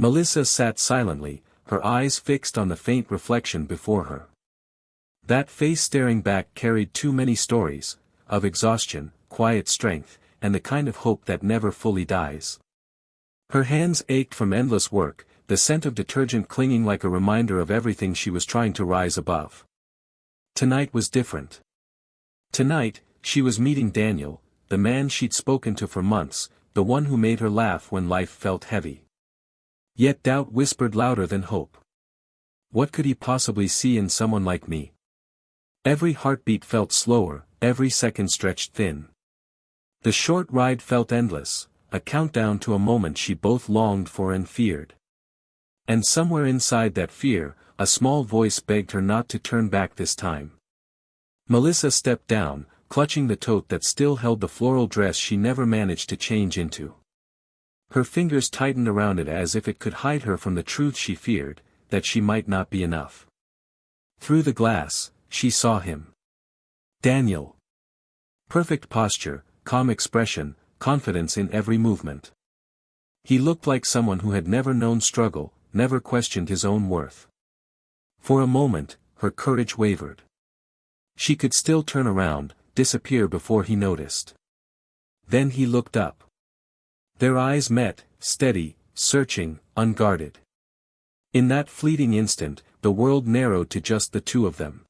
Melissa sat silently, her eyes fixed on the faint reflection before her. That face staring back carried too many stories, of exhaustion, quiet strength, and the kind of hope that never fully dies. Her hands ached from endless work, the scent of detergent clinging like a reminder of everything she was trying to rise above. Tonight was different. Tonight, she was meeting Daniel, the man she'd spoken to for months, the one who made her laugh when life felt heavy. Yet doubt whispered louder than hope. What could he possibly see in someone like me? Every heartbeat felt slower, every second stretched thin. The short ride felt endless, a countdown to a moment she both longed for and feared. And somewhere inside that fear, a small voice begged her not to turn back this time. Melissa stepped down, clutching the tote that still held the floral dress she never managed to change into. Her fingers tightened around it as if it could hide her from the truth she feared, that she might not be enough. Through the glass, she saw him. Daniel. Perfect posture, calm expression, confidence in every movement. He looked like someone who had never known struggle, never questioned his own worth. For a moment, her courage wavered. She could still turn around, disappear before he noticed. Then he looked up. Their eyes met, steady, searching, unguarded. In that fleeting instant, the world narrowed to just the two of them.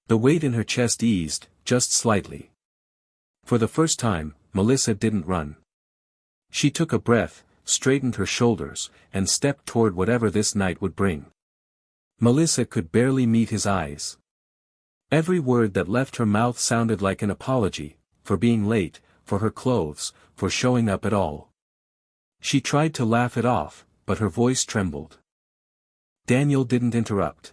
The weight in her chest eased, just slightly. For the first time, Melissa didn't run. She took a breath, straightened her shoulders, and stepped toward whatever this night would bring. Melissa could barely meet his eyes. Every word that left her mouth sounded like an apology, for being late, for her clothes, for showing up at all. She tried to laugh it off, but her voice trembled. Daniel didn't interrupt.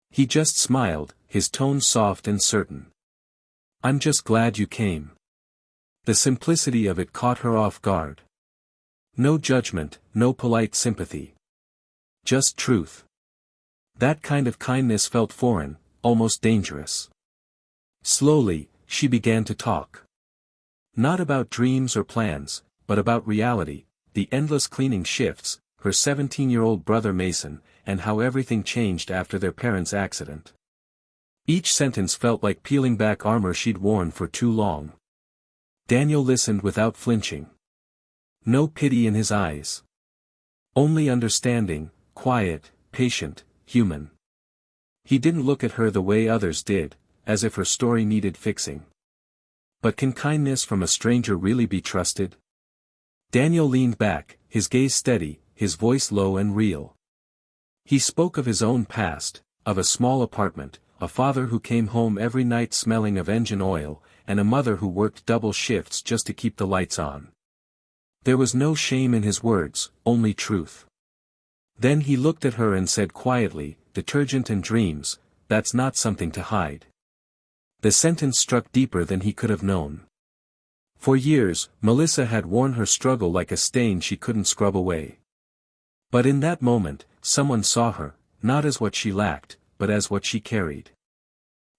He just smiled, his tone soft and certain. "I'm just glad you came." The simplicity of it caught her off guard. No judgment, no polite sympathy. Just truth. That kind of kindness felt foreign, almost dangerous. Slowly, she began to talk. Not about dreams or plans, but about reality, the endless cleaning shifts, her 17-year-old brother Mason, and how everything changed after their parents' accident. Each sentence felt like peeling back armor she'd worn for too long. Daniel listened without flinching. No pity in his eyes. Only understanding, quiet, patient, human. He didn't look at her the way others did, as if her story needed fixing. But can kindness from a stranger really be trusted? Daniel leaned back, his gaze steady, his voice low and real. He spoke of his own past, of a small apartment, a father who came home every night smelling of engine oil, and a mother who worked double shifts just to keep the lights on. There was no shame in his words, only truth. Then he looked at her and said quietly, "Detergent and dreams, that's not something to hide." The sentence struck deeper than he could have known. For years, Melissa had worn her struggle like a stain she couldn't scrub away. But in that moment, someone saw her, not as what she lacked, but as what she carried.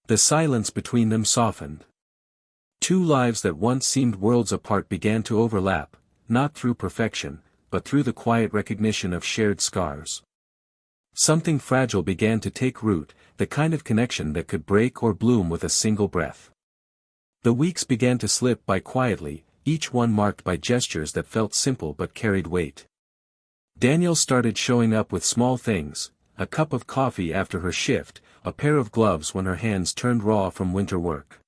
The silence between them softened. Two lives that once seemed worlds apart began to overlap, not through perfection, but through the quiet recognition of shared scars. Something fragile began to take root, the kind of connection that could break or bloom with a single breath. The weeks began to slip by quietly, each one marked by gestures that felt simple but carried weight. Daniel started showing up with small things, a cup of coffee after her shift, a pair of gloves when her hands turned raw from winter work.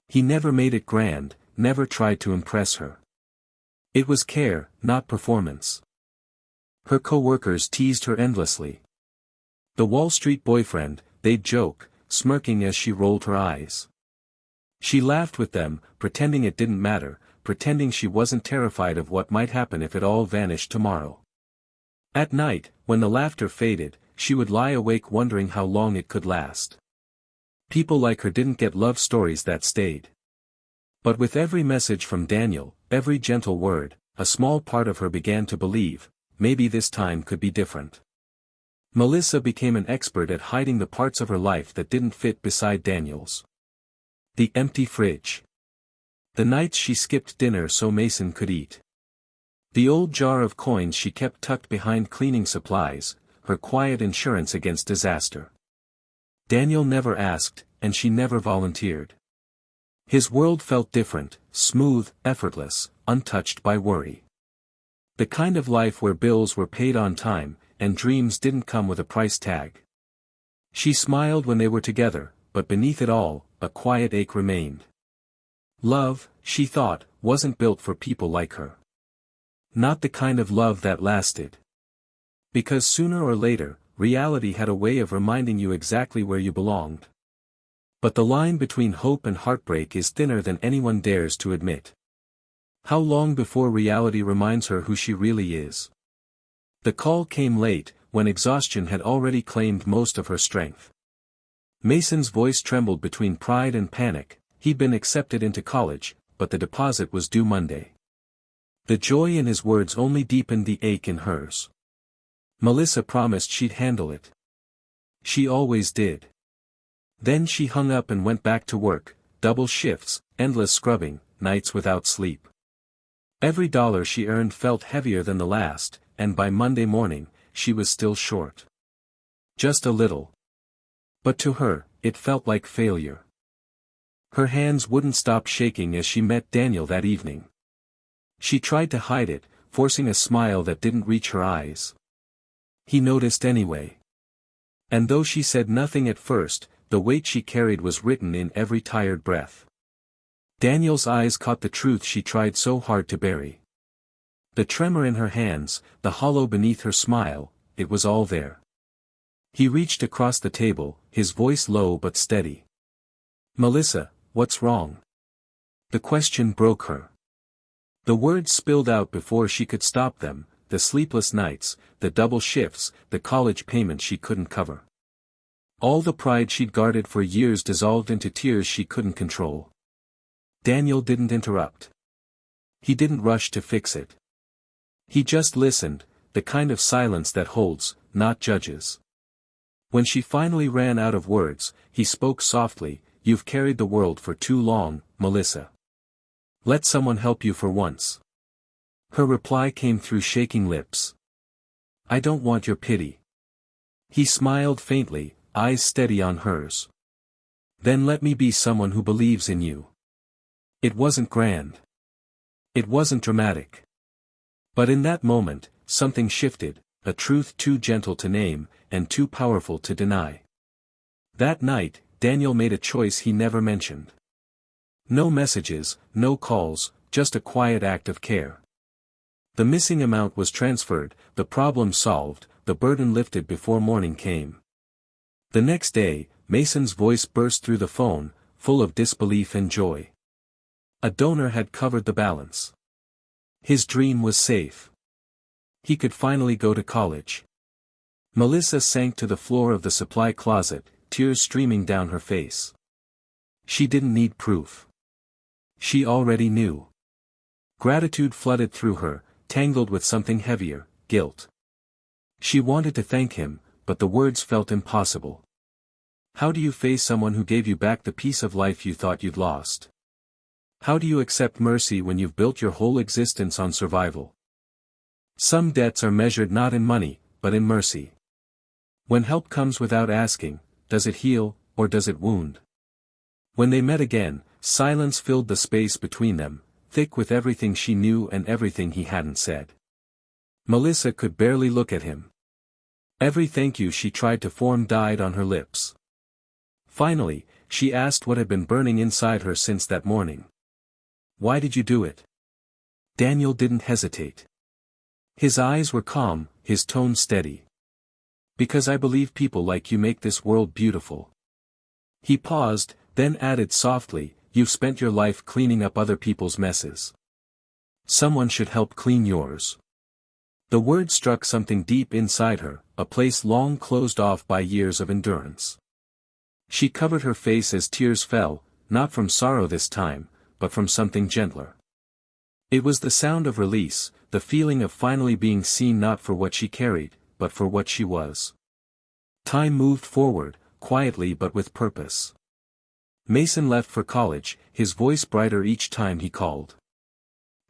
He never made it grand, never tried to impress her. It was care, not performance. Her co-workers teased her endlessly. The Wall Street boyfriend, they'd joke, smirking as she rolled her eyes. She laughed with them, pretending it didn't matter, pretending she wasn't terrified of what might happen if it all vanished tomorrow. At night, when the laughter faded, she would lie awake wondering how long it could last. People like her didn't get love stories that stayed. But with every message from Daniel, every gentle word, a small part of her began to believe, maybe this time could be different. Melissa became an expert at hiding the parts of her life that didn't fit beside Daniel's. The empty fridge. The nights she skipped dinner so Mason could eat. The old jar of coins she kept tucked behind cleaning supplies, her quiet insurance against disaster. Daniel never asked, and she never volunteered. His world felt different, smooth, effortless, untouched by worry. The kind of life where bills were paid on time, and dreams didn't come with a price tag. She smiled when they were together, but beneath it all, a quiet ache remained. Love, she thought, wasn't built for people like her. Not the kind of love that lasted. Because sooner or later, reality had a way of reminding you exactly where you belonged. But the line between hope and heartbreak is thinner than anyone dares to admit. How long before reality reminds her who she really is? The call came late, when exhaustion had already claimed most of her strength. Mason's voice trembled between pride and panic. He'd been accepted into college, but the deposit was due Monday. The joy in his words only deepened the ache in hers. Melissa promised she'd handle it. She always did. Then she hung up and went back to work, double shifts, endless scrubbing, nights without sleep. Every dollar she earned felt heavier than the last, and by Monday morning, she was still short. Just a little. But to her, it felt like failure. Her hands wouldn't stop shaking as she met Daniel that evening. She tried to hide it, forcing a smile that didn't reach her eyes. He noticed anyway. And though she said nothing at first, the weight she carried was written in every tired breath. Daniel's eyes caught the truth she tried so hard to bury. The tremor in her hands, the hollow beneath her smile, it was all there. He reached across the table, his voice low but steady. "Melissa, what's wrong?" The question broke her. The words spilled out before she could stop them, the sleepless nights, the double shifts, the college payment she couldn't cover. All the pride she'd guarded for years dissolved into tears she couldn't control. Daniel didn't interrupt. He didn't rush to fix it. He just listened, the kind of silence that holds, not judges. When she finally ran out of words, he spoke softly, "You've carried the world for too long, Melissa. Let someone help you for once." Her reply came through shaking lips. "I don't want your pity." He smiled faintly, eyes steady on hers. "Then let me be someone who believes in you." It wasn't grand. It wasn't dramatic. But in that moment, something shifted, a truth too gentle to name, and too powerful to deny. That night, Daniel made a choice he never mentioned. No messages, no calls, just a quiet act of care. The missing amount was transferred, the problem solved, the burden lifted before morning came. The next day, Mason's voice burst through the phone, full of disbelief and joy. A donor had covered the balance. His dream was safe. He could finally go to college. Melissa sank to the floor of the supply closet, tears streaming down her face. She didn't need proof. She already knew. Gratitude flooded through her, tangled with something heavier, guilt. She wanted to thank him, but the words felt impossible. How do you face someone who gave you back the piece of life you thought you'd lost? How do you accept mercy when you've built your whole existence on survival? Some debts are measured not in money, but in mercy. When help comes without asking, does it heal, or does it wound? When they met again, silence filled the space between them, thick with everything she knew and everything he hadn't said. Melissa could barely look at him. Every thank you she tried to form died on her lips. Finally, she asked what had been burning inside her since that morning. "Why did you do it?" Daniel didn't hesitate. His eyes were calm, his tone steady. "Because I believe people like you make this world beautiful." He paused, then added softly, "You've spent your life cleaning up other people's messes. Someone should help clean yours." The word struck something deep inside her, a place long closed off by years of endurance. She covered her face as tears fell, not from sorrow this time, but from something gentler. It was the sound of release, the feeling of finally being seen not for what she carried, but for what she was. Time moved forward, quietly but with purpose. Mason left for college, his voice brighter each time he called.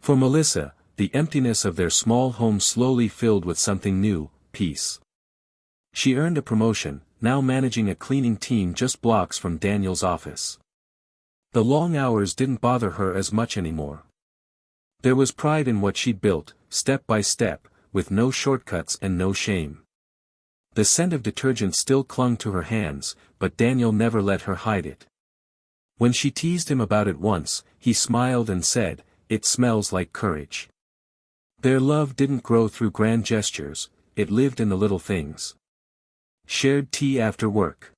For Melissa, the emptiness of their small home slowly filled with something new, peace. She earned a promotion, now managing a cleaning team just blocks from Daniel's office. The long hours didn't bother her as much anymore. There was pride in what she'd built, step by step, with no shortcuts and no shame. The scent of detergent still clung to her hands, but Daniel never let her hide it. When she teased him about it once, he smiled and said, "It smells like courage." Their love didn't grow through grand gestures, it lived in the little things. Shared tea after work.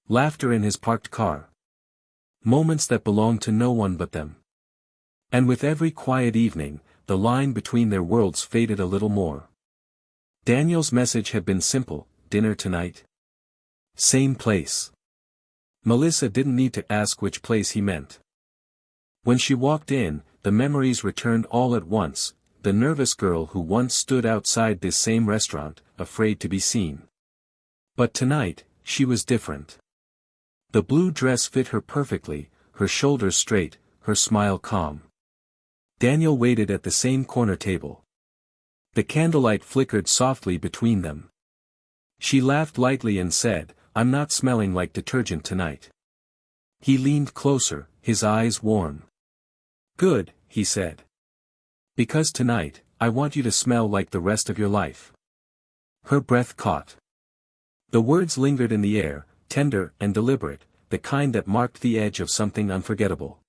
Laughter in his parked car. Moments that belonged to no one but them. And with every quiet evening, the line between their worlds faded a little more. Daniel's message had been simple: dinner tonight? Same place. Melissa didn't need to ask which place he meant. When she walked in, the memories returned all at once, the nervous girl who once stood outside this same restaurant, afraid to be seen. But tonight, she was different. The blue dress fit her perfectly, her shoulders straight, her smile calm. Daniel waited at the same corner table. The candlelight flickered softly between them. She laughed lightly and said, "I'm not smelling like detergent tonight." He leaned closer, his eyes warm. "Good," he said. "Because tonight, I want you to smell like the rest of your life." Her breath caught. The words lingered in the air, tender and deliberate, the kind that marked the edge of something unforgettable.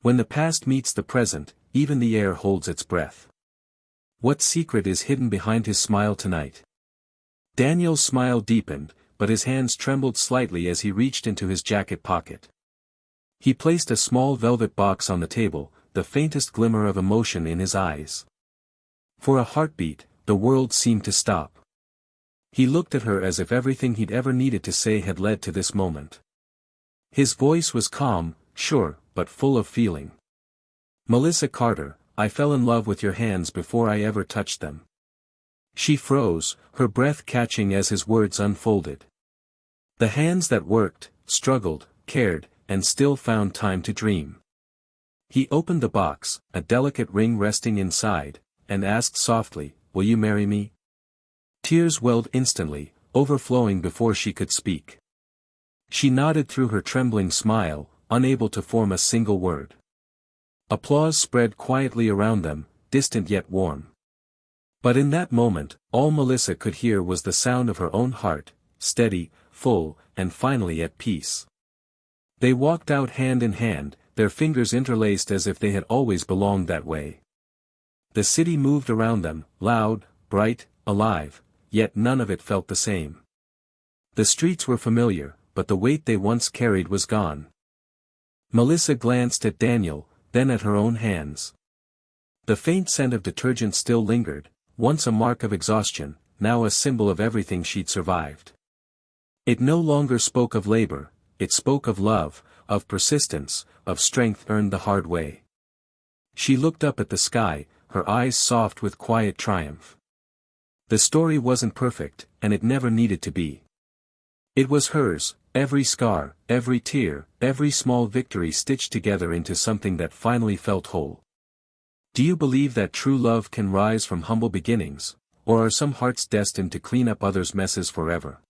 When the past meets the present, even the air holds its breath. What secret is hidden behind his smile tonight? Daniel's smile deepened, but his hands trembled slightly as he reached into his jacket pocket. He placed a small velvet box on the table, the faintest glimmer of emotion in his eyes. For a heartbeat, the world seemed to stop. He looked at her as if everything he'd ever needed to say had led to this moment. His voice was calm, sure, but full of feeling. "Melissa Carter, I fell in love with your hands before I ever touched them." She froze, her breath catching as his words unfolded. The hands that worked, struggled, cared, and still found time to dream. He opened the box, a delicate ring resting inside, and asked softly, "Will you marry me?" Tears welled instantly, overflowing before she could speak. She nodded through her trembling smile, unable to form a single word. Applause spread quietly around them, distant yet warm. But in that moment, all Melissa could hear was the sound of her own heart, steady, full, and finally at peace. They walked out hand in hand, their fingers interlaced as if they had always belonged that way. The city moved around them, loud, bright, alive, yet none of it felt the same. The streets were familiar, but the weight they once carried was gone. Melissa glanced at Daniel, then at her own hands. The faint scent of detergent still lingered, once a mark of exhaustion, now a symbol of everything she'd survived. It no longer spoke of labor, it spoke of love, of persistence, of strength earned the hard way. She looked up at the sky, her eyes soft with quiet triumph. The story wasn't perfect, and it never needed to be. It was hers, every scar, every tear, every small victory stitched together into something that finally felt whole. Do you believe that true love can rise from humble beginnings, or are some hearts destined to clean up others' messes forever?